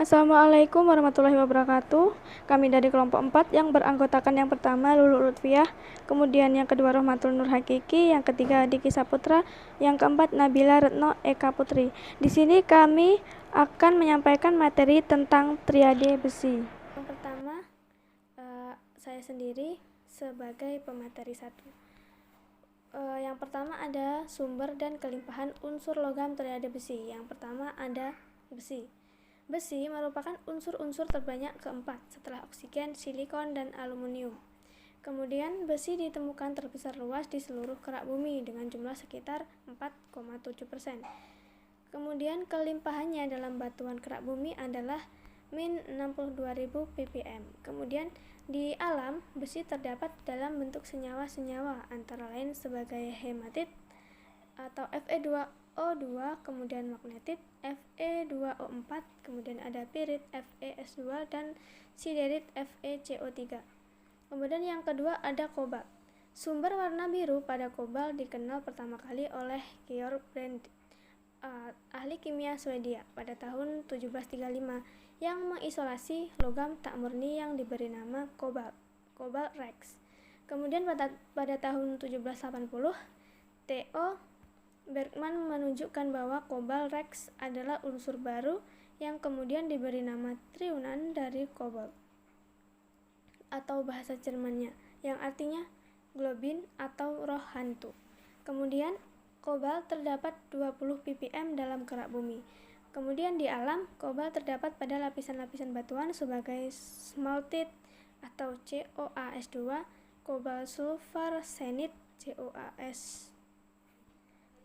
Assalamualaikum warahmatullahi wabarakatuh. Kami dari kelompok 4 yang beranggotakan yang pertama Lulu Lutfiah, kemudian yang kedua Rohmatul Nur Hakiki, yang ketiga Diki Saputra, yang keempat Nabila Retno Eka Putri. Di sini kami akan menyampaikan materi tentang triade besi. Yang pertama, saya sendiri sebagai pemateri 1. Yang pertama ada sumber dan kelimpahan unsur logam triade besi. Yang pertama ada besi. Besi merupakan unsur-unsur terbanyak keempat setelah oksigen, silikon, dan aluminium. Kemudian besi ditemukan terbesar luas di seluruh kerak bumi dengan jumlah sekitar 4,7%. Kemudian kelimpahannya dalam batuan kerak bumi adalah min 62.000 ppm. Kemudian di alam, besi terdapat dalam bentuk senyawa-senyawa antara lain sebagai hematit atau Fe2O2, kemudian magnetit Fe2O4, kemudian ada pirit FeS2 dan siderit FeCO3. Kemudian yang kedua ada kobalt. Sumber warna biru pada kobalt dikenal pertama kali oleh Georg Brandes, ahli kimia Swedia pada tahun 1735 yang mengisolasi logam tak murni yang diberi nama kobalt rex. Kemudian pada tahun 1780 Theo Bergman menunjukkan bahwa kobalt rex adalah unsur baru yang kemudian diberi nama triunan dari kobalt atau bahasa Jermannya yang artinya globin atau roh hantu. Kemudian kobalt terdapat 20 ppm dalam kerak bumi. Kemudian di alam, kobalt terdapat pada lapisan-lapisan batuan sebagai smaltit atau CoAs2, kobalt sulfur senit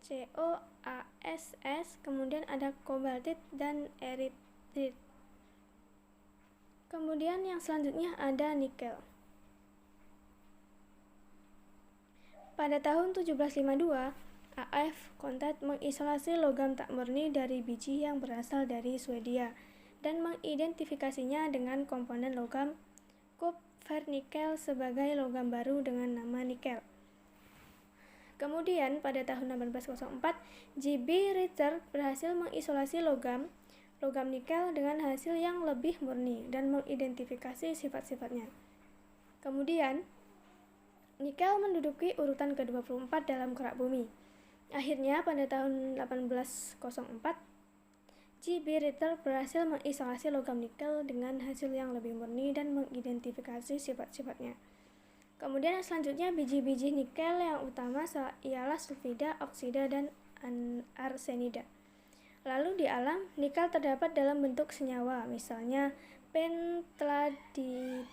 CoASS, kemudian ada kobaltit dan eritrit. Kemudian yang selanjutnya ada nikel. Pada tahun 1752, A.F. Konrad mengisolasi logam tak murni dari biji yang berasal dari Swedia dan mengidentifikasinya dengan komponen logam kupfernikel sebagai logam baru dengan nama nikel. Kemudian pada tahun 1804, J.B. Richter berhasil mengisolasi logam nikel dengan hasil yang lebih murni dan mengidentifikasi sifat-sifatnya. Kemudian, nikel menduduki urutan ke-24 dalam kerak bumi. Akhirnya pada tahun 1804, J.B. Richter berhasil mengisolasi logam nikel dengan hasil yang lebih murni dan mengidentifikasi sifat-sifatnya. Kemudian selanjutnya biji-biji nikel yang utama ialah sulfida, oksida, dan arsenida. Lalu di alam, nikel terdapat dalam bentuk senyawa, misalnya pentladit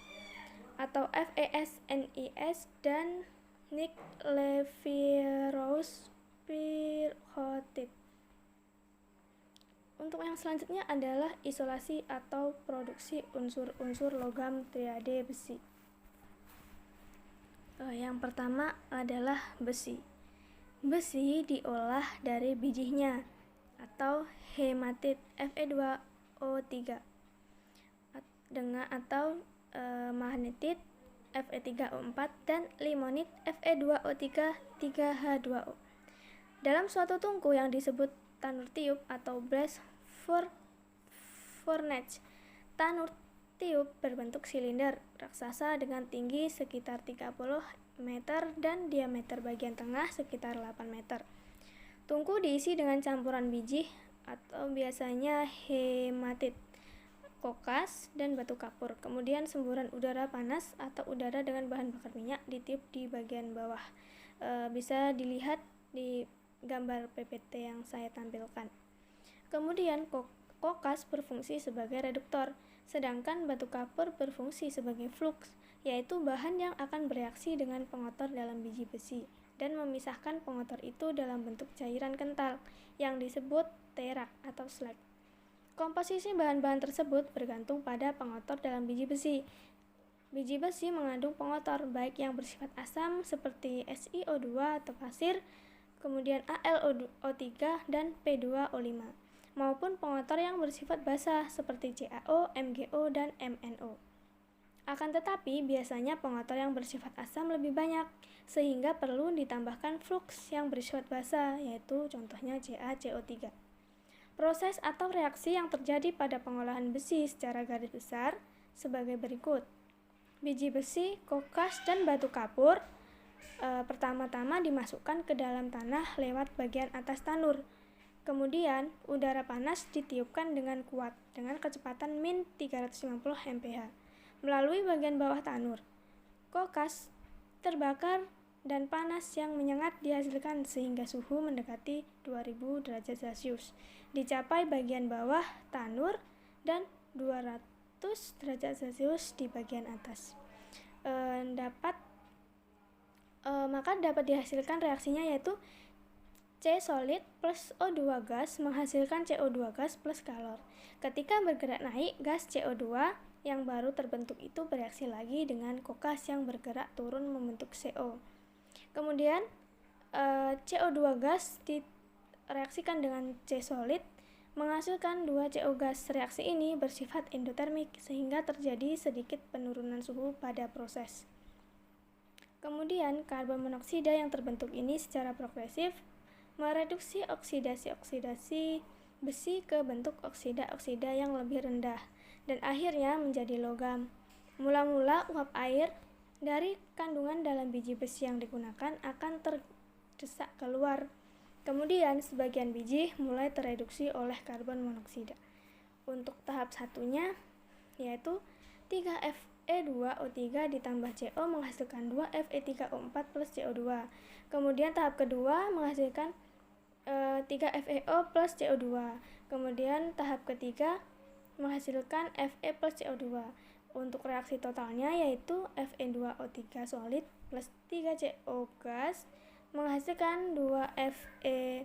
atau FeSNis dan nickel-ferrous pirhotit. Untuk yang selanjutnya adalah isolasi atau produksi unsur-unsur logam triade besi. Yang pertama adalah besi. Besi diolah dari bijinya atau hematit Fe2O3 atau magnetit Fe3O4 dan limonit Fe2O3 3H2O. Dalam suatu tungku yang disebut tanur tiup atau blast furnace, tanur tiup berbentuk silinder raksasa dengan tinggi sekitar 30 meter dan diameter bagian tengah sekitar 8 meter. Tungku diisi dengan campuran biji atau biasanya hematit, kokas, dan batu kapur. Kemudian semburan udara panas atau udara dengan bahan bakar minyak ditiup di bagian bawah. Bisa dilihat di gambar PPT yang saya tampilkan. Kemudian kokas berfungsi sebagai reduktor, sedangkan batu kapur berfungsi sebagai flux, yaitu bahan yang akan bereaksi dengan pengotor dalam biji besi dan memisahkan pengotor itu dalam bentuk cairan kental yang disebut terak atau slag. Komposisi bahan-bahan tersebut bergantung pada pengotor dalam biji besi. Biji besi mengandung pengotor baik yang bersifat asam seperti SiO2 atau pasir, kemudian AlO3 dan P2O5, maupun pengotor yang bersifat basah seperti CaO, MgO, dan MnO. Akan tetapi, biasanya pengotor yang bersifat asam lebih banyak, sehingga perlu ditambahkan flux yang bersifat basah, yaitu contohnya CaCO3. Proses atau reaksi yang terjadi pada pengolahan besi secara garis besar sebagai berikut. Biji besi, kokas, dan batu kapur pertama-tama dimasukkan ke dalam tanah lewat bagian atas tanur. Kemudian, udara panas ditiupkan dengan kuat dengan kecepatan min 350 mph melalui bagian bawah tanur. Kokas terbakar dan panas yang menyengat dihasilkan sehingga suhu mendekati 2000 derajat Celcius. Dicapai bagian bawah tanur dan 200 derajat Celcius di bagian atas. Maka dapat dihasilkan reaksinya yaitu C solid plus O2 gas menghasilkan CO2 gas plus kalor. Ketika bergerak naik, gas CO2 yang baru terbentuk itu bereaksi lagi dengan kokas yang bergerak turun membentuk CO. Kemudian CO2 gas direaksikan dengan C solid menghasilkan 2 CO gas. Reaksi ini bersifat endotermik sehingga terjadi sedikit penurunan suhu pada proses. Kemudian karbon monoksida yang terbentuk ini secara progresif mereduksi oksidasi besi ke bentuk oksida-oksida yang lebih rendah dan akhirnya menjadi logam. Mula-mula uap air dari kandungan dalam biji besi yang digunakan akan terdesak keluar. Kemudian sebagian biji mulai tereduksi oleh karbon monoksida. Untuk tahap satunya yaitu 3Fe2O3 ditambah CO menghasilkan 2Fe3O4 plus CO2. Kemudian tahap kedua menghasilkan 3FeO plus CO2. Kemudian tahap ketiga menghasilkan Fe plus CO2. Untuk reaksi totalnya yaitu Fe2O3 solid plus 3CO gas menghasilkan 2Fe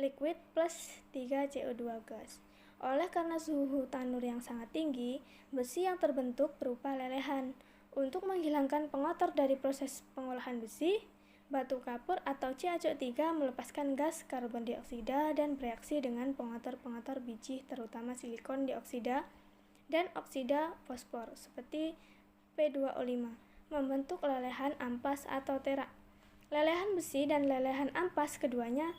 liquid plus 3CO2 gas. Oleh karena suhu tanur yang sangat tinggi, besi yang terbentuk berupa lelehan. Untuk menghilangkan pengotor dari proses pengolahan besi, batu kapur atau CaCO3 melepaskan gas karbon dioksida dan bereaksi dengan pengotor-pengotor biji terutama silikon dioksida dan oksida fosfor seperti P2O5 membentuk lelehan ampas atau tera. Lelehan besi dan lelehan ampas keduanya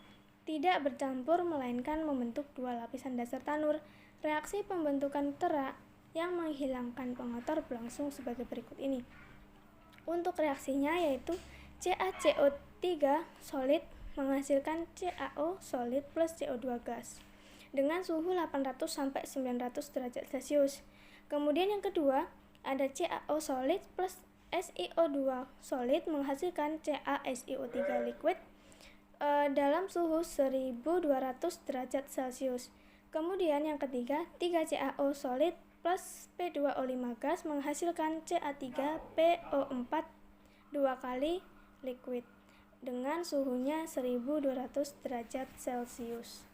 tidak bercampur melainkan membentuk dua lapisan dasar tanur. Reaksi pembentukan tera yang menghilangkan pengotor berlangsung sebagai berikut ini. Untuk reaksinya yaitu CaCO3 solid menghasilkan CaO solid plus CO2 gas dengan suhu 800 sampai 900 derajat Celcius. Kemudian yang kedua ada CaO solid plus SiO2 solid menghasilkan CaSiO3 liquid dalam suhu 1200 derajat Celcius. Kemudian yang ketiga, 3CaO solid plus P2O5 gas menghasilkan Ca3PO4 dua kali liquid dengan suhunya 1200 derajat Celcius.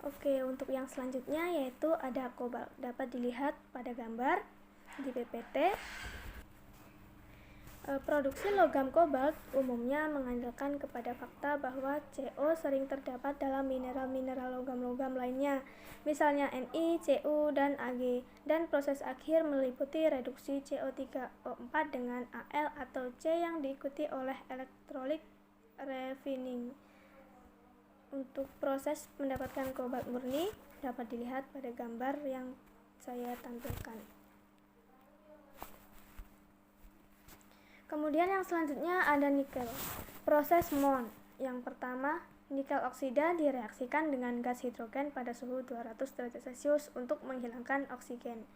Oke, untuk yang selanjutnya yaitu ada kobalt. Dapat dilihat pada gambar di PPT. Produksi logam kobalt umumnya mengandalkan kepada fakta bahwa CO sering terdapat dalam mineral-mineral logam-logam lainnya, misalnya Ni, Cu, dan Ag, dan proses akhir meliputi reduksi CO3O4 dengan Al atau C yang diikuti oleh electrolytic refining. Untuk proses mendapatkan kobalt murni dapat dilihat pada gambar yang saya tampilkan. Kemudian yang selanjutnya ada nikel. Proses MON. Yang pertama, nikel oksida direaksikan dengan gas hidrogen pada suhu 200 derajat Celcius untuk menghilangkan oksigen.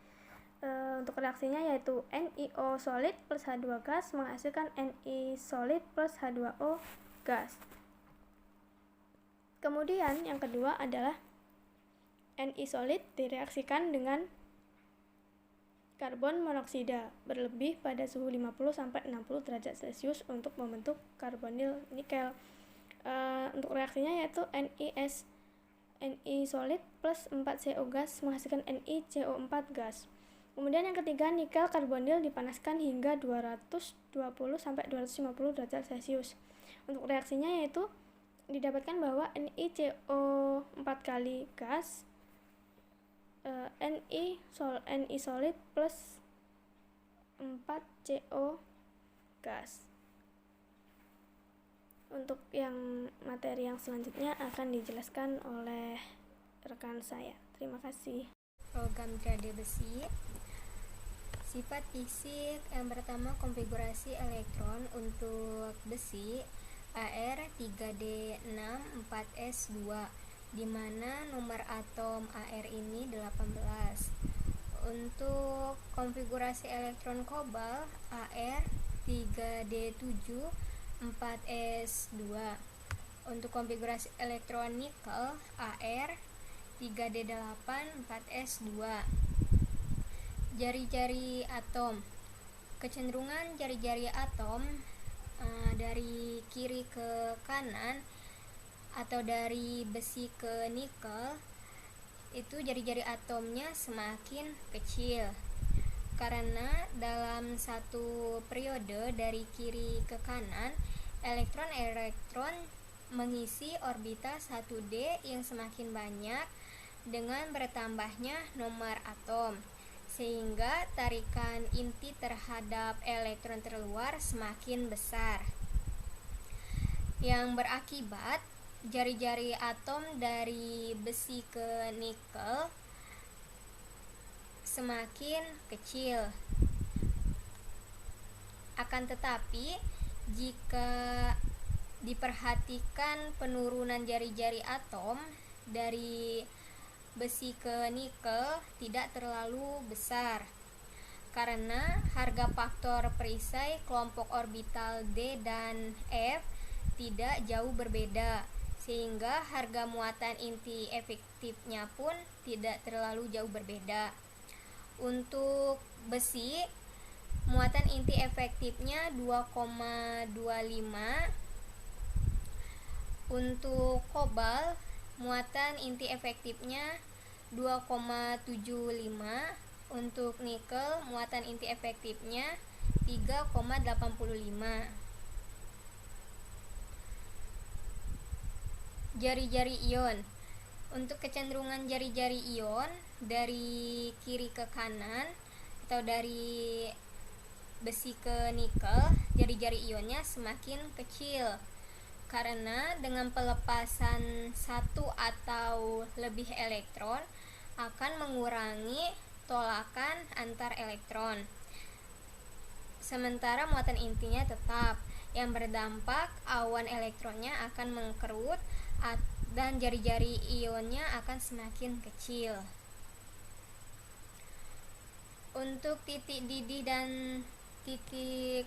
Untuk reaksinya yaitu NiO solid plus H2 gas menghasilkan Ni solid plus H2O gas. Kemudian yang kedua adalah Ni solid direaksikan dengan karbon monoksida berlebih pada suhu 50-60 derajat Celcius untuk membentuk karbonil nikel. Untuk reaksinya yaitu Ni solid plus 4CO gas menghasilkan NiCO4 gas. Kemudian yang ketiga, nikel karbonil dipanaskan hingga 220-250 derajat Celcius. Untuk reaksinya yaitu didapatkan bahwa NiCO4 kali gas Ni solid plus 4CO gas. Untuk yang materi yang selanjutnya akan dijelaskan oleh rekan saya. Terima kasih. Logam grade besi. Sifat fisik yang pertama, konfigurasi elektron untuk besi Ar3D6 4s2, di mana nomor atom Ar ini 18. Untuk konfigurasi elektron kobalt Ar3D7 4s2. Untuk konfigurasi elektron nikel Ar3D8 4s2. Jari-jari atom. Kecenderungan jari-jari atom dari kiri ke kanan atau dari besi ke nikel, itu jari-jari atomnya semakin kecil, karena dalam satu periode dari kiri ke kanan, elektron-elektron mengisi orbital 1D yang semakin banyak dengan bertambahnya nomor atom, sehingga tarikan inti terhadap elektron terluar semakin besar, yang berakibat jari-jari atom dari besi ke nikel semakin kecil. Akan tetapi, jika diperhatikan penurunan jari-jari atom dari besi ke nikel tidak terlalu besar, karena harga faktor perisai kelompok orbital D dan F tidak jauh berbeda, sehingga harga muatan inti efektifnya pun tidak terlalu jauh berbeda. Untuk besi, muatan inti efektifnya 2,25. Untuk kobalt, muatan inti efektifnya 2,75. Untuk nikel, muatan inti efektifnya 3,85. Jari-jari ion. Untuk kecenderungan jari-jari ion dari kiri ke kanan atau dari besi ke nikel, jari-jari ionnya semakin kecil, karena dengan pelepasan satu atau lebih elektron akan mengurangi tolakan antar elektron, sementara muatan intinya tetap, yang berdampak awan elektronnya akan mengkerut dan jari-jari ionnya akan semakin kecil. Untuk titik didih dan titik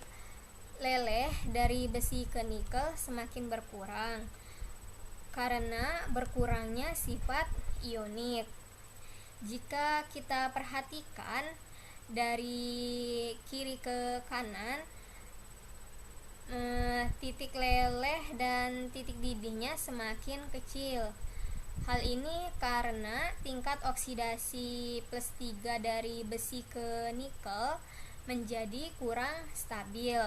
leleh dari besi ke nikel semakin berkurang karena berkurangnya sifat ionik. Jika kita perhatikan dari kiri ke kanan, titik leleh dan titik didihnya semakin kecil. Hal ini karena tingkat oksidasi +3 dari besi ke nikel menjadi kurang stabil,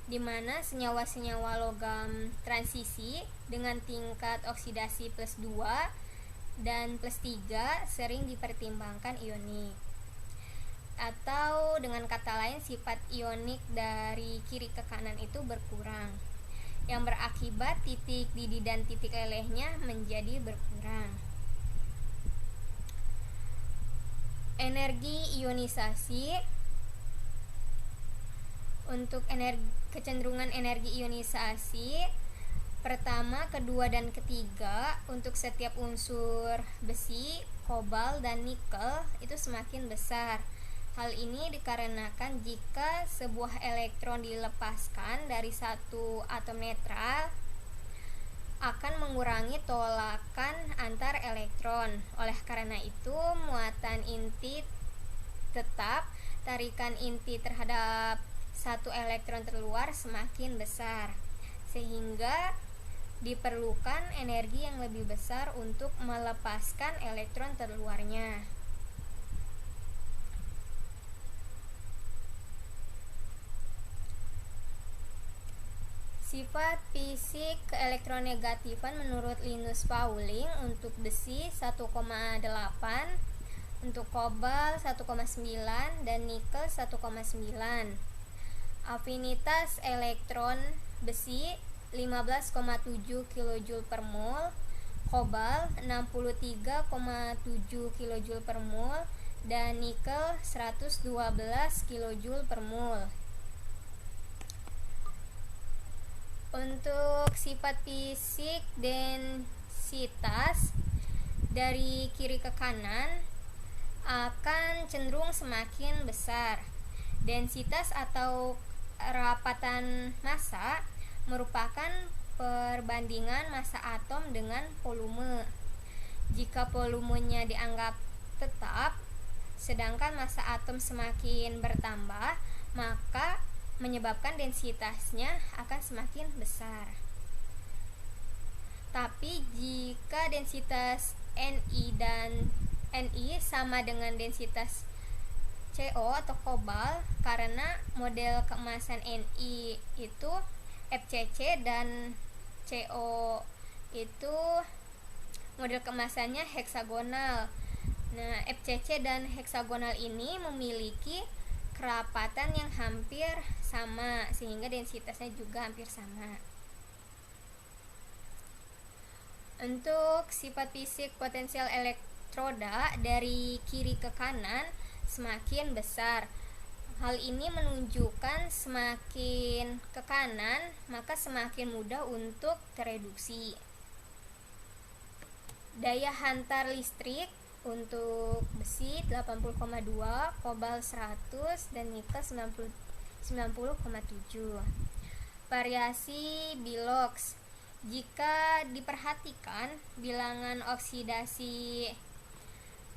di mana senyawa-senyawa logam transisi dengan tingkat oksidasi +2 dan +3 sering dipertimbangkan ionik. Atau dengan kata lain, sifat ionik dari kiri ke kanan itu berkurang, yang berakibat titik didih dan titik lelehnya menjadi berkurang. Energi ionisasi. Untuk kecenderungan energi ionisasi pertama, kedua, dan ketiga untuk setiap unsur besi, kobalt, dan nikel itu semakin besar. Hal ini dikarenakan jika sebuah elektron dilepaskan dari satu atom netral akan mengurangi tolakan antar elektron. Oleh karena itu, muatan inti tetap, tarikan inti terhadap satu elektron terluar semakin besar, sehingga diperlukan energi yang lebih besar untuk melepaskan elektron terluarnya. Sifat fisik keelektronegatifan menurut Linus Pauling untuk besi 1,8, untuk kobalt 1,9, dan nikel 1,9. Afinitas elektron besi 15,7 kJ per mol, kobalt 63,7 kJ per mol, dan nikel 112 kJ per mol. Untuk sifat fisik densitas dari kiri ke kanan akan cenderung semakin besar. Densitas atau rapatan massa merupakan perbandingan massa atom dengan volume. Jika volumenya dianggap tetap, sedangkan massa atom semakin bertambah, maka menyebabkan densitasnya akan semakin besar. Tapi jika densitas Ni sama dengan densitas Co atau kobalt, karena model keemasan Ni itu FCC dan Co itu model keemasannya heksagonal. Nah, FCC dan heksagonal ini memiliki kerapatan yang hampir sama, sehingga densitasnya juga hampir sama. Untuk sifat fisik potensial elektroda dari kiri ke kanan semakin besar. Hal ini menunjukkan semakin ke kanan maka semakin mudah untuk tereduksi. Daya hantar listrik untuk besi 80,2, kobalt 100, dan nikel 90,7. Variasi Bilox. Jika diperhatikan, bilangan oksidasi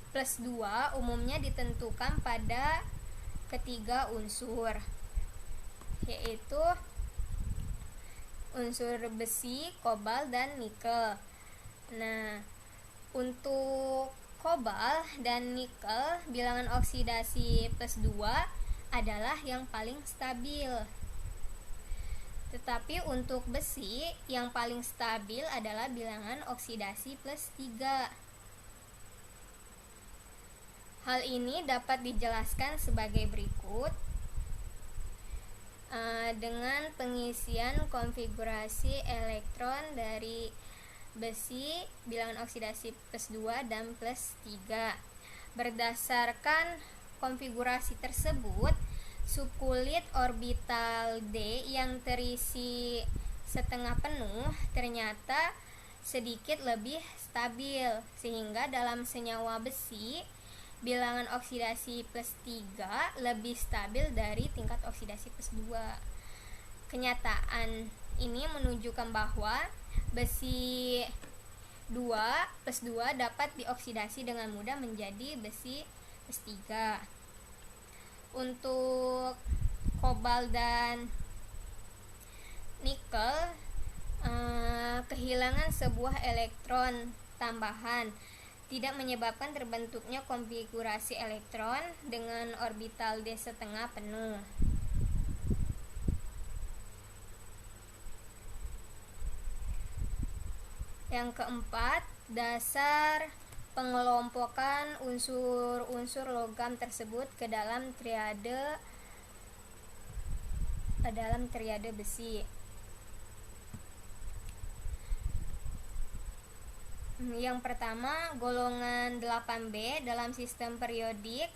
plus 2 umumnya ditentukan pada ketiga unsur, yaitu unsur besi, kobalt, dan nikel. Nah, untuk kobalt dan nikel, bilangan oksidasi plus 2 adalah yang paling stabil. Tetapi untuk besi, yang paling stabil adalah bilangan oksidasi plus 3. Hal ini dapat dijelaskan sebagai berikut. Dengan pengisian konfigurasi elektron dari besi, bilangan oksidasi plus 2 dan plus 3. Berdasarkan konfigurasi tersebut, subkulit orbital D yang terisi setengah penuh ternyata sedikit lebih stabil, sehingga dalam senyawa besi, bilangan oksidasi plus 3 lebih stabil dari tingkat oksidasi plus 2. Kenyataan ini menunjukkan bahwa besi 2 plus 2 dapat dioksidasi dengan mudah menjadi besi plus 3. Untuk kobalt dan nikel, kehilangan sebuah elektron tambahan tidak menyebabkan terbentuknya konfigurasi elektron dengan orbital D setengah penuh. Yang keempat, dasar pengelompokan unsur-unsur logam tersebut ke dalam triade besi. Yang pertama, golongan 8B dalam sistem periodik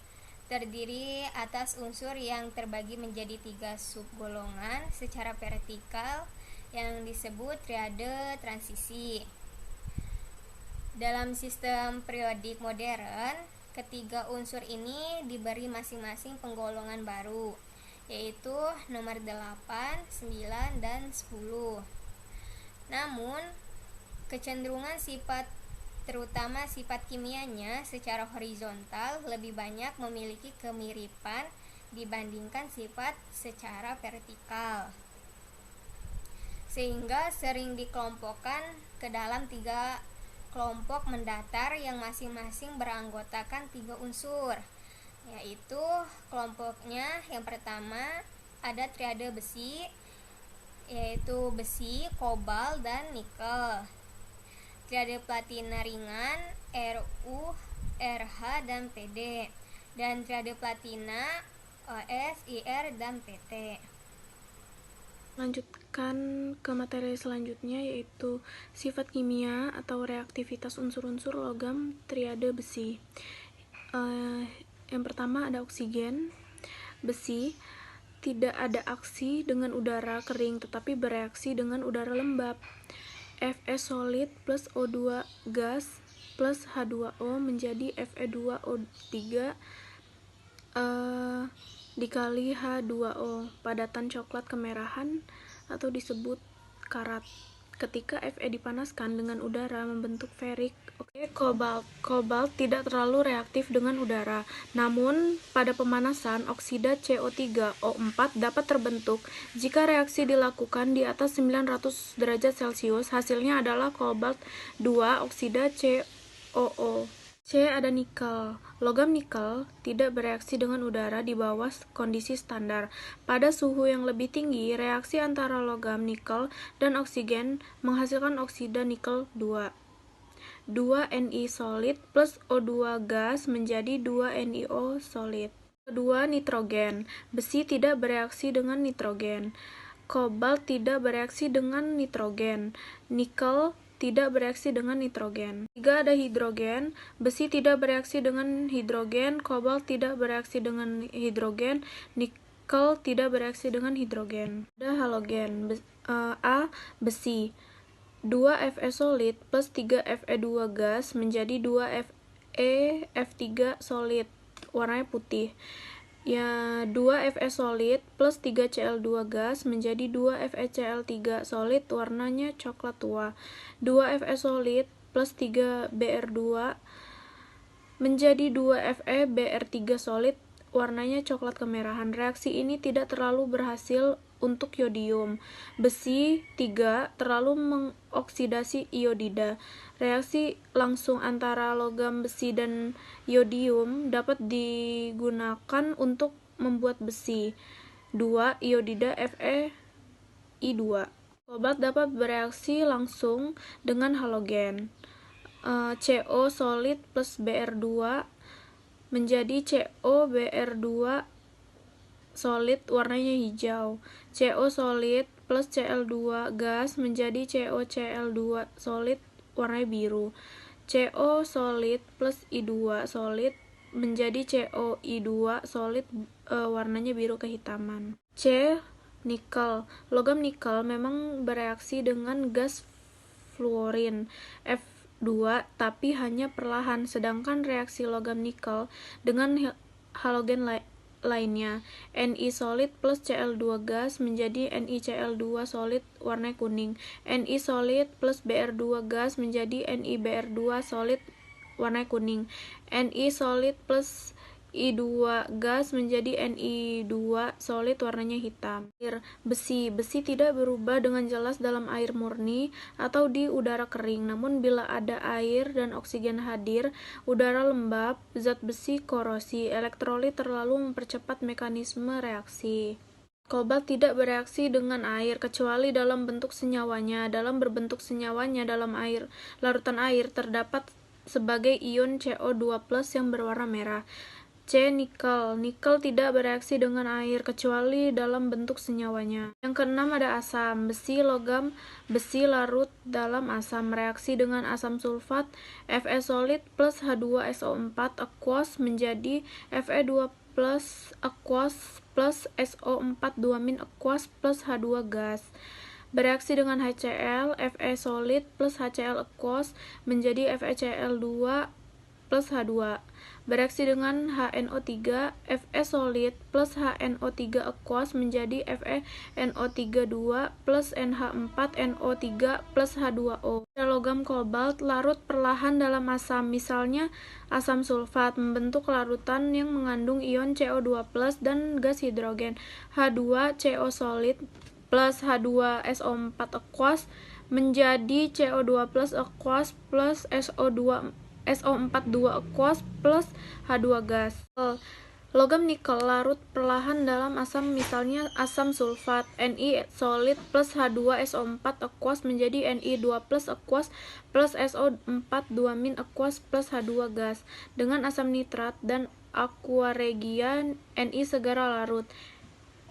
terdiri atas unsur yang terbagi menjadi 3 subgolongan secara vertikal yang disebut triade transisi. Dalam sistem periodik modern, ketiga unsur ini diberi masing-masing penggolongan baru, yaitu nomor 8, 9, dan 10. Namun, kecenderungan sifat, terutama sifat kimianya secara horizontal, lebih banyak memiliki kemiripan dibandingkan sifat secara vertikal, sehingga sering dikelompokkan ke dalam 3 kelompok mendatar yang masing-masing beranggotakan 3 unsur, yaitu kelompoknya yang pertama ada triade besi, yaitu besi, kobalt, dan nikel. Triade platina ringan, Ru, Rh, dan Pd, dan triade platina, Os, Ir, dan Pt. Lanjutkan ke materi selanjutnya, yaitu sifat kimia atau reaktivitas unsur-unsur logam triade besi. Yang pertama ada oksigen. Besi tidak ada aksi dengan udara kering tetapi bereaksi dengan udara lembab. Fe solid plus O2 gas plus H2O menjadi Fe2O3 dikali H2O, padatan coklat kemerahan atau disebut karat. Ketika Fe dipanaskan dengan udara membentuk ferrik. Kobalt tidak terlalu reaktif dengan udara. Namun, pada pemanasan, oksida CO3O4 dapat terbentuk. Jika reaksi dilakukan di atas 900 derajat Celcius, hasilnya adalah kobalt 2 oksida COO. C. Ada nikel. Logam nikel tidak bereaksi dengan udara di bawah kondisi standar. Pada suhu yang lebih tinggi, reaksi antara logam nikel dan oksigen menghasilkan oksida nikel 2. 2 Ni solid plus O2 gas menjadi 2 NiO solid. Kedua, nitrogen. Besi tidak bereaksi dengan nitrogen. Kobalt tidak bereaksi dengan nitrogen. Nikel tidak bereaksi dengan nitrogen. 3. Ada hidrogen. Besi tidak bereaksi dengan hidrogen. Kobalt tidak bereaksi dengan hidrogen. Nikel tidak bereaksi dengan hidrogen. Ada halogen. A. Besi. 2 Fe solid plus 3 Fe2 gas menjadi 2 Fe solid, warnanya putih. Ya, 2 Fe solid plus 3 Cl2 gas menjadi 2 FeCl3 solid, warnanya coklat tua. 2 Fe solid plus 3 Br2 menjadi 2 FeBr3 solid, warnanya coklat kemerahan. Reaksi ini tidak terlalu berhasil untuk yodium. Besi 3 terlalu mengoksidasi iodida. Reaksi langsung antara logam besi dan yodium dapat digunakan untuk membuat besi 2 iodida FeI2. Kobalt dapat bereaksi langsung dengan halogen. CO solid plus Br2 menjadi COBr2 solid, warnanya hijau. CO solid plus Cl2 gas menjadi COCl2 solid, warnanya biru. CO solid plus I2 solid menjadi COI2 solid, warnanya biru kehitaman. C. Nikel. Logam nikel memang bereaksi dengan gas fluorin F2 tapi hanya perlahan, sedangkan reaksi logam nikel dengan halogen lainnya, Ni solid plus Cl2 gas menjadi NiCl2 solid, warna kuning. Ni solid plus Br2 gas menjadi NiBr2 solid, warna kuning. Ni solid plus I2 gas menjadi Ni2 solid, warnanya hitam. Besi tidak berubah dengan jelas dalam air murni atau di udara kering. Namun bila ada air dan oksigen hadir, udara lembab, zat besi korosi. Elektrolit terlalu mempercepat mekanisme reaksi. Kobalt tidak bereaksi dengan air kecuali dalam bentuk senyawanya. Dalam berbentuk senyawanya dalam air, larutan air terdapat sebagai ion CO2+ yang berwarna merah. C. Nikel. Nikel tidak bereaksi dengan air kecuali dalam bentuk senyawanya. Yang keenam ada asam. Logam besi larut dalam asam, reaksi dengan asam sulfat Fe solid plus H2SO4 aqueous menjadi Fe2 plus aqueous plus SO4 2- aqueous plus H2 gas. Bereaksi dengan HCl, Fe solid plus HCl aqueous menjadi FeCl2 plus H2. Bereaksi dengan HNO3, Fe solid plus HNO3 aqueous menjadi FeNO3 2 plus NH4NO3 plus H2O. Logam kobalt larut perlahan dalam asam, misalnya asam sulfat, membentuk larutan yang mengandung ion CO2+ dan gas hidrogen. H2CO solid plus H2SO4 aqueous menjadi CO2+ aqueous plus SO4 2 aqueous plus H2 gas. Logam nikel larut perlahan dalam asam, misalnya asam sulfat. Ni solid plus H2SO4 aqueous menjadi Ni2 plus aqueous plus SO4 2- aqueous plus H2 gas. Dengan asam nitrat dan aqua regia, Ni segera larut.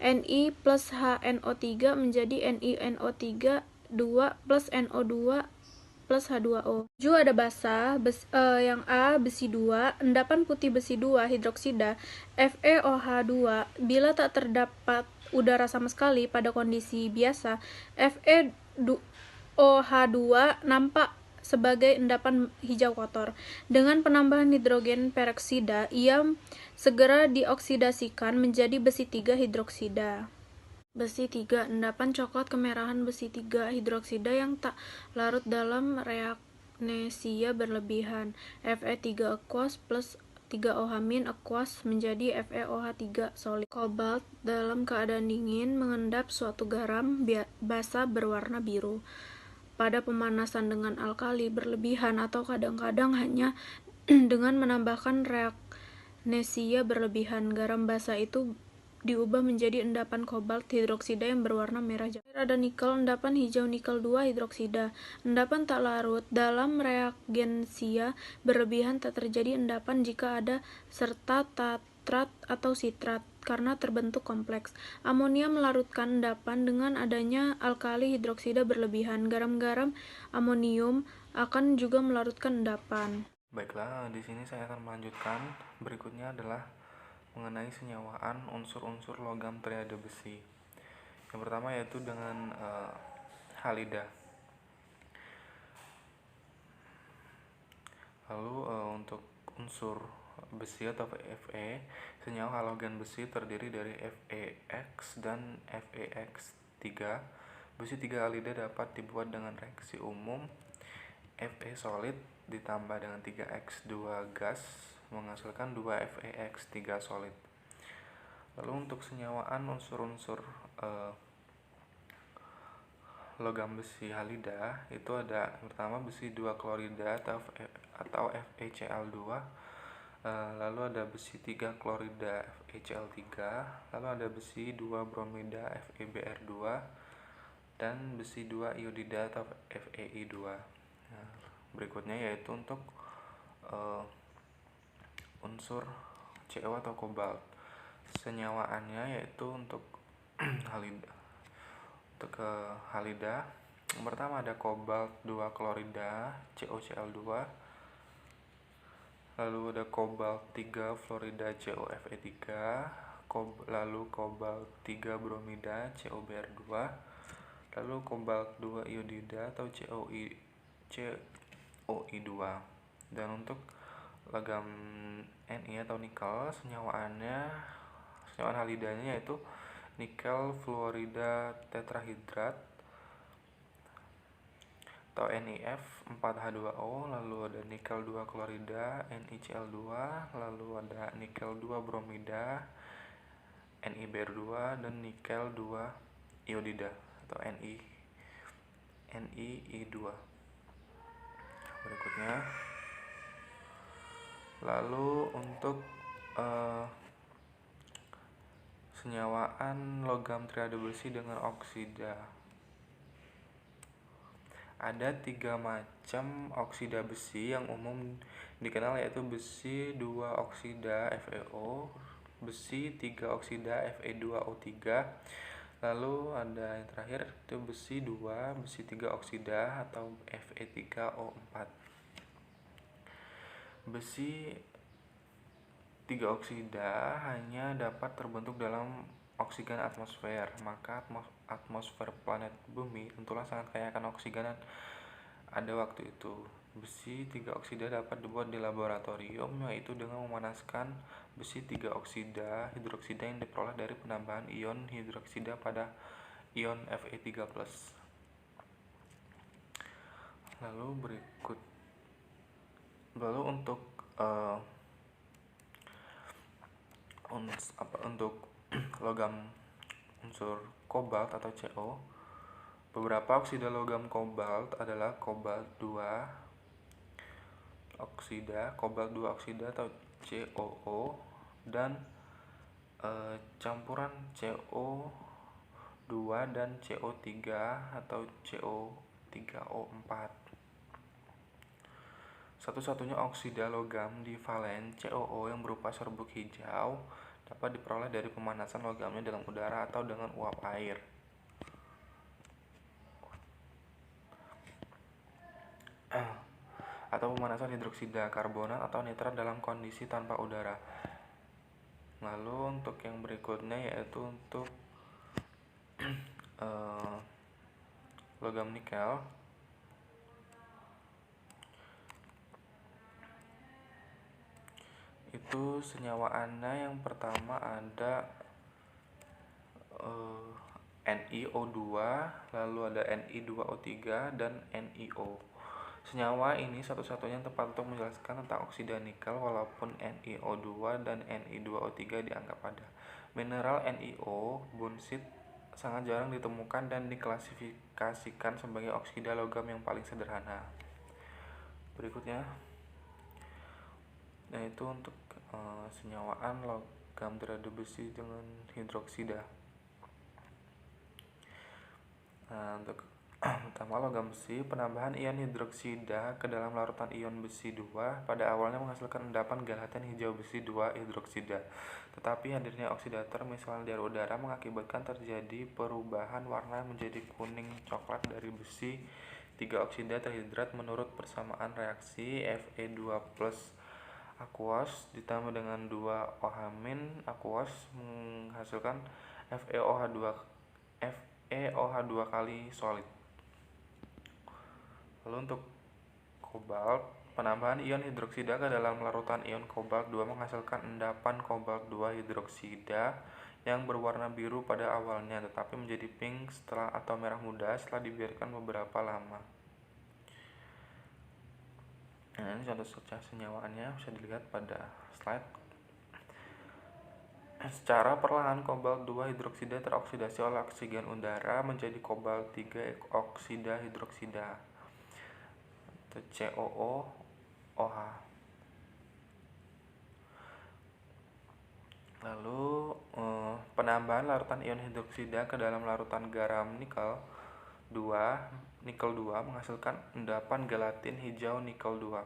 Ni plus HNO3 menjadi NiNO3 2 plus NO2 plus H2O. 7 ada basa, yang A besi 2, endapan putih besi 2 hidroksida FeOH2 bila tak terdapat udara sama sekali pada kondisi biasa, FeOH2 nampak sebagai endapan hijau kotor. Dengan penambahan hidrogen peroksida, ia segera dioksidasikan menjadi besi 3 hidroksida. Besi 3, endapan coklat kemerahan besi 3 hidroksida yang tak larut dalam reagnesia berlebihan. Fe3 aqueous plus 3OH- aqueous menjadi FeOH3 solid. Kobalt dalam keadaan dingin mengendap suatu garam basa berwarna biru. Pada pemanasan dengan alkali berlebihan atau kadang-kadang hanya dengan menambahkan reagnesia berlebihan, garam basa itu diubah menjadi endapan kobalt hidroksida yang berwarna merah jatuh. Ada nikel, endapan hijau nikel 2 hidroksida. Endapan tak larut dalam reagensia berlebihan tak terjadi endapan jika ada serta tatrat atau sitrat karena terbentuk kompleks. Amonia melarutkan endapan dengan adanya alkali hidroksida berlebihan. Garam-garam amonium akan juga melarutkan endapan. Baiklah, di sini saya akan melanjutkan. Berikutnya adalah mengenai senyawaan unsur-unsur logam triade besi. Yang pertama yaitu dengan halida. Lalu untuk unsur besi atau Fe, senyawa halogen besi terdiri dari FeX dan FeX3. Besi 3 halida dapat dibuat dengan reaksi umum Fe solid ditambah dengan 3X2 gas menghasilkan 2 FeX3 solid. Lalu untuk senyawaan unsur-unsur logam besi halida itu ada pertama besi 2 klorida atau FeCl2, lalu ada besi 3 klorida FeCl3, lalu ada besi 2 bromida FeBr2 dan besi 2 iodida atau FeI2. Nah, berikutnya yaitu untuk unsur CO atau kobalt. Senyawaannya yaitu untuk halida. Untuk halida, yang pertama ada kobalt 2 klorida CoCl2, lalu ada kobalt 3 fluorida CoFe3, lalu kobalt 3 bromida CoBr2, lalu kobalt 2 iodida atau CoI2. Dan untuk logam Ni atau nikel, senyawaan halidanya yaitu nikel fluorida tetrahidrat atau NiF 4H2O, lalu ada nikel 2 klorida NiCl2, lalu ada nikel 2 bromida NiBr2 dan nikel 2 iodida atau NiI2. Berikutnya, lalu untuk senyawaan logam triade besi dengan oksida. Ada 3 macam oksida besi yang umum dikenal yaitu besi 2 oksida FeO, besi 3 oksida Fe2O3, lalu ada yang terakhir itu besi 2 besi 3 oksida atau Fe3O4. Besi 3 oksida hanya dapat terbentuk dalam oksigen atmosfer, maka atmosfer planet bumi tentulah sangat kaya akan oksigen ada waktu itu. Besi 3 oksida dapat dibuat di laboratorium, yaitu dengan memanaskan besi 3 oksida hidroksida yang diperoleh dari penambahan ion hidroksida pada ion Fe3+. Lalu untuk untuk logam unsur kobalt atau Co, beberapa oksida logam kobalt adalah kobalt 2 oksida atau CoO dan campuran CO2 dan CO3 atau CO3O4. Satu-satunya oksida logam divalen CoO yang berupa serbuk hijau dapat diperoleh dari pemanasan logamnya dalam udara atau dengan uap air. Atau pemanasan hidroksida karbonat atau nitrat dalam kondisi tanpa udara. Lalu untuk yang berikutnya yaitu untuk logam nikel. Itu senyawaannya yang pertama ada NiO2, lalu ada Ni2O3 dan NiO. Senyawa ini satu-satunya yang tepat untuk menjelaskan tentang oksida nikel, walaupun NiO2 dan Ni2O3 dianggap ada. Mineral NiO bauxit sangat jarang ditemukan dan diklasifikasikan sebagai oksida logam yang paling sederhana. Berikutnya yaitu untuk senyawaan logam tirada besi dengan hidroksida. Untuk pertama logam besi, penambahan ion hidroksida ke dalam larutan ion besi 2 pada awalnya menghasilkan endapan gelatin hijau besi 2 hidroksida. Tetapi hadirnya oksidator misalnya dari udara mengakibatkan terjadi perubahan warna menjadi kuning coklat dari besi 3 oksida terhidrat menurut persamaan reaksi Fe2+ aqueous ditambah dengan 2 OH- aqueous menghasilkan FeOH2 kali solid. Lalu untuk kobalt, penambahan ion hidroksida ke dalam larutan ion kobalt 2 menghasilkan endapan kobalt 2 hidroksida yang berwarna biru pada awalnya tetapi menjadi pink setelah atau merah muda setelah dibiarkan beberapa lama. Nah, ini contoh senyawaannya bisa dilihat pada slide. Secara perlahan kobalt 2 hidroksida teroksidasi oleh oksigen udara menjadi kobalt 3 oksida hidroksida atau COOH. Lalu penambahan larutan ion hidroksida ke dalam larutan garam nikel 2 menghasilkan endapan gelatin hijau nikel 2.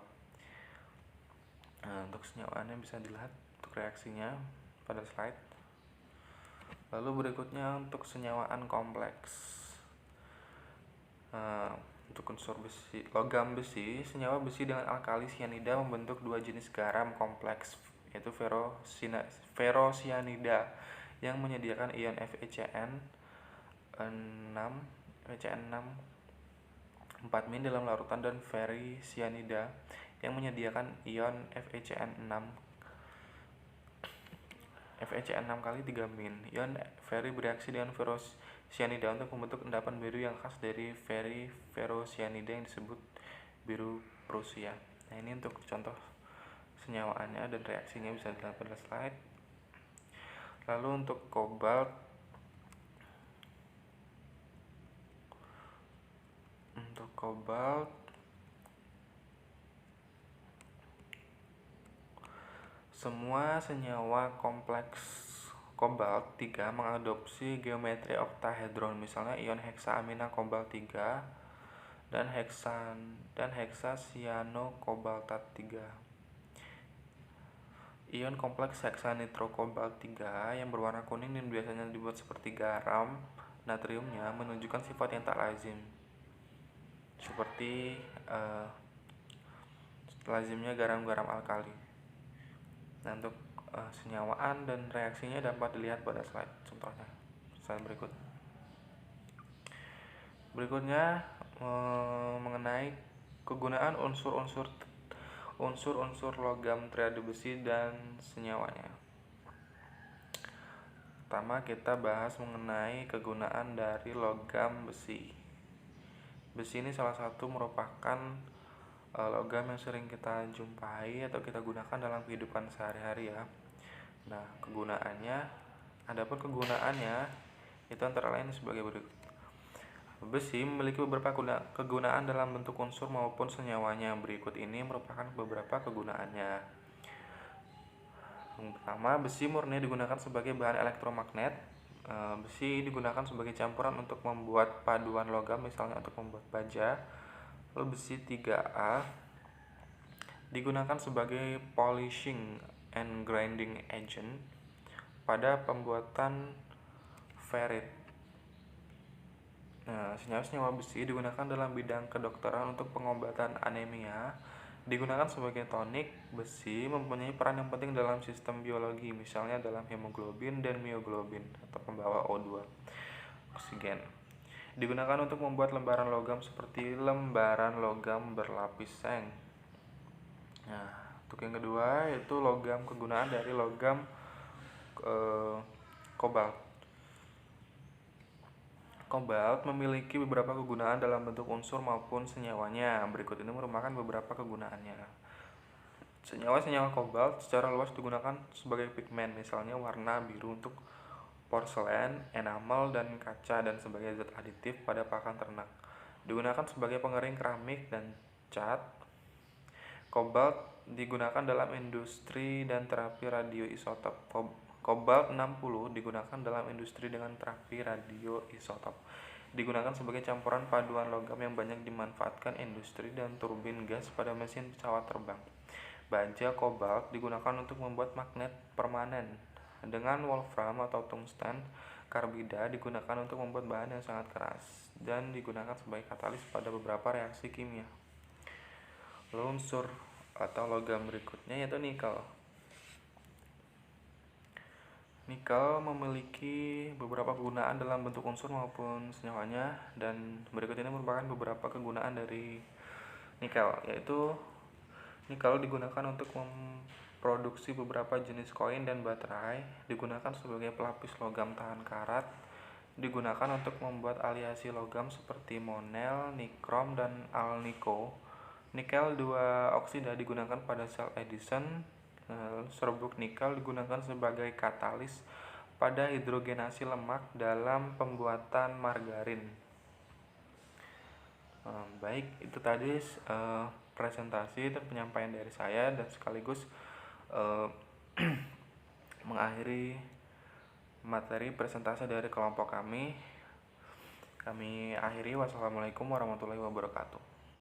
Nah, untuk senyawaannya bisa dilihat untuk reaksinya pada slide. Lalu berikutnya untuk senyawaan kompleks. Untuk unsur besi, logam besi, senyawa besi dengan alkali sianida membentuk 2 jenis garam kompleks, yaitu ferrosianida yang menyediakan ion FeCN6 4- dalam larutan dan ferrisianida yang menyediakan ion FeCN6 kali 3-. Ion ferri bereaksi dengan ferrosianida untuk membentuk endapan biru yang khas dari ferrosianida yang disebut biru Prusia. Nah, ini untuk contoh senyawaannya dan reaksinya bisa dilihat pada slide. Lalu untuk kobalt, semua senyawa kompleks kobalt 3 mengadopsi geometri oktahedron, misalnya ion heksaamina kobalt 3 dan heksasianokobaltat 3. Ion kompleks heksanitro kobalt 3 yang berwarna kuning dan biasanya dibuat seperti garam natriumnya menunjukkan sifat yang tak lazim, seperti lazimnya garam-garam alkali. Nah, untuk senyawaan dan reaksinya dapat dilihat pada slide contohnya. Slide berikutnya mengenai kegunaan unsur-unsur logam triade besi dan senyawanya. Pertama kita bahas mengenai kegunaan dari logam besi. Besi ini salah satu merupakan logam yang sering kita jumpai atau kita gunakan dalam kehidupan sehari-hari ya. Nah, adapun kegunaannya itu antara lain sebagai berikut. Besi memiliki beberapa kegunaan dalam bentuk unsur maupun senyawanya. Berikut ini merupakan beberapa kegunaannya. Yang pertama, besi murni digunakan sebagai bahan elektromagnet. Besi digunakan sebagai campuran untuk membuat paduan logam, misalnya untuk membuat baja. Lalu besi 3A digunakan sebagai polishing and grinding agent. pada pembuatan ferrit. Nah, senyawa-senyawa besi digunakan dalam bidang kedokteran untuk pengobatan anemia. Digunakan sebagai tonik, besi mempunyai peran yang penting dalam sistem biologi, misalnya dalam hemoglobin dan mioglobin atau pembawa O2, oksigen. Digunakan untuk membuat lembaran logam seperti lembaran logam berlapis seng. Nah, untuk yang kedua yaitu logam, kegunaan dari logam kobalt. Kobalt memiliki beberapa kegunaan dalam bentuk unsur maupun senyawanya. Berikut ini merupakan beberapa kegunaannya. Senyawa-senyawa kobalt secara luas digunakan sebagai pigmen, misalnya warna biru untuk porselen, enamel, dan kaca, dan sebagai zat aditif pada pakan ternak. Digunakan sebagai pengering keramik dan cat. Kobalt digunakan dalam industri dan terapi radioisotop. Kobalt 60 digunakan dalam industri dengan terapi radioisotop. Digunakan sebagai campuran paduan logam yang banyak dimanfaatkan industri dan turbin gas pada mesin pesawat terbang. Baja kobalt digunakan untuk membuat magnet permanen. Dengan wolfram atau tungsten karbida digunakan untuk membuat bahan yang sangat keras dan digunakan sebagai katalis pada beberapa reaksi kimia. Lalu unsur atau logam berikutnya yaitu nikel. Nikel memiliki beberapa kegunaan dalam bentuk unsur maupun senyawanya, dan berikut ini merupakan beberapa kegunaan dari nikel, yaitu nikel digunakan untuk memproduksi beberapa jenis koin dan baterai, digunakan sebagai pelapis logam tahan karat, digunakan untuk membuat aliasi logam seperti monel, nikrom, dan alniko. Nikel 2 oksida digunakan pada sel Edison. Serbuk nikel digunakan sebagai katalis pada hidrogenasi lemak dalam pembuatan margarin. Baik, itu tadi presentasi dan penyampaian dari saya, dan sekaligus mengakhiri materi presentasi dari kelompok kami. Kami akhiri. Wassalamualaikum warahmatullahi wabarakatuh.